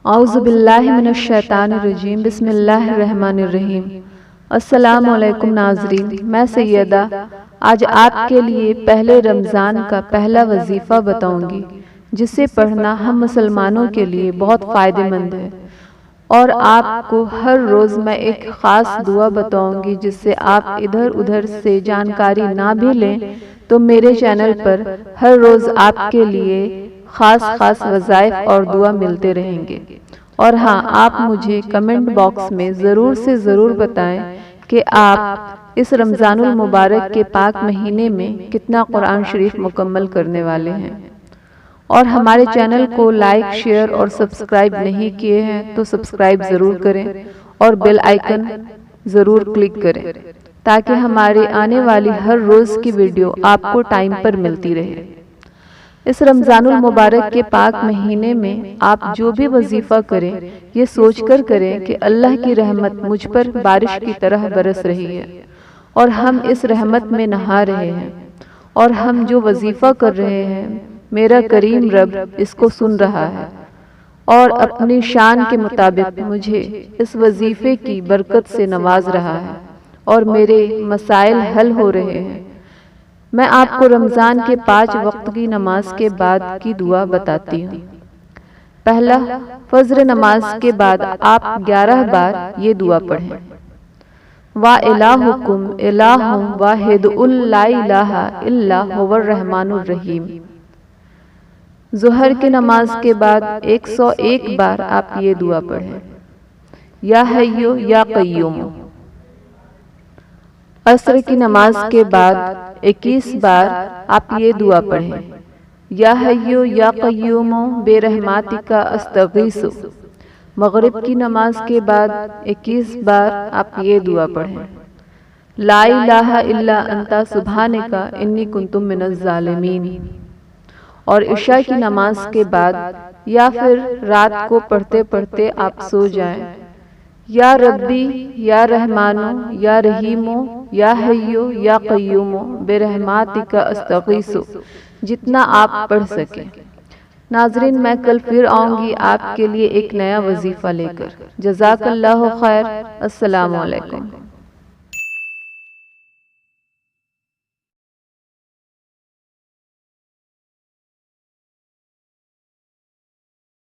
اعوذ باللہ من الشیطان الرجیم، بسم اللہ الرحمن الرحیم۔ السلام علیکم ناظرین، میں سیدہ آج آپ کے لیے پہلے رمضان کا پہلا وظیفہ بتاؤں گی، جسے پڑھنا ہم مسلمانوں کے لیے بہت فائدہ مند ہے، اور آپ کو ہر روز میں ایک خاص دعا بتاؤں گی جس سے آپ ادھر ادھر سے جانکاری نہ بھی لیں تو میرے چینل پر ہر روز آپ کے لیے خاص وظائف اور دعا ملتے رہیں گے۔ اور ہاں، آپ مجھے کمنٹ باکس میں ضرور بتائیں کہ آپ اس رمضان المبارک کے پاک مہینے میں کتنا قرآن شریف مکمل کرنے والے ہیں، اور ہمارے چینل کو لائک، شیئر اور سبسکرائب نہیں کیے ہیں تو سبسکرائب ضرور کریں اور بیل آئیکن ضرور کلک کریں تاکہ ہماری آنے والی ہر روز کی ویڈیو آپ کو ٹائم پر ملتی رہے۔ اس رمضان المبارک کے پاک مہینے میں آپ جو بھی وظیفہ کریں یہ سوچ کر کریں کہ اللہ کی رحمت مجھ پر بارش کی طرح برس رہی ہے اور ہم اس رحمت میں نہا رہے ہیں، اور ہم جو وظیفہ کر رہے ہیں میرا کریم رب اس کو سن رہا ہے اور اپنی شان کے مطابق مجھے اس وظیفے کی برکت سے نواز رہا ہے اور میرے مسائل حل ہو رہے ہیں۔ میں آپ کو رمضان کے 5 وقت کی نماز کے بعد کی دعا بتاتی ہوں۔ پہلا، فجر نماز کے بعد آپ 11 بار یہ دعا پڑھیں۔ وَإِلَٰهُكُمْ إِلَٰهٌ وَاحِدٌ لَا إِلَٰهَ إِلَّا هُوَ الرَّحْمَٰنُ الرَّحِيمُ۔ ظہر کی نماز کے بعد 101 بار آپ یہ دعا پڑھیں۔ یا حیّ یا قیوم۔ عصر کی نماز کے بعد 21 بار آپ یہ دعا پڑھیں۔ یا حیّ یا قیوم برحمتک استغیث۔ مغرب کی نماز کے بعد 21 بار آپ یہ دعا پڑھیں۔ لا الہ الا انت سبحانک انی کنت من الظالمین۔ اور عشاء کی نماز کے بعد یا پھر رات کو پڑھتے پڑھتے آپ سو جائیں۔ یا ربی یا رحمانو یا رحیمو یا حیّ یا قیوم برحمتک استغیث، جتنا آپ پڑھ سکیں۔ ناظرین، میں کل پھر آؤں گی آپ کے لیے ایک نیا وظیفہ لے کر۔ جزاک اللہ خیر۔ السلام علیکم۔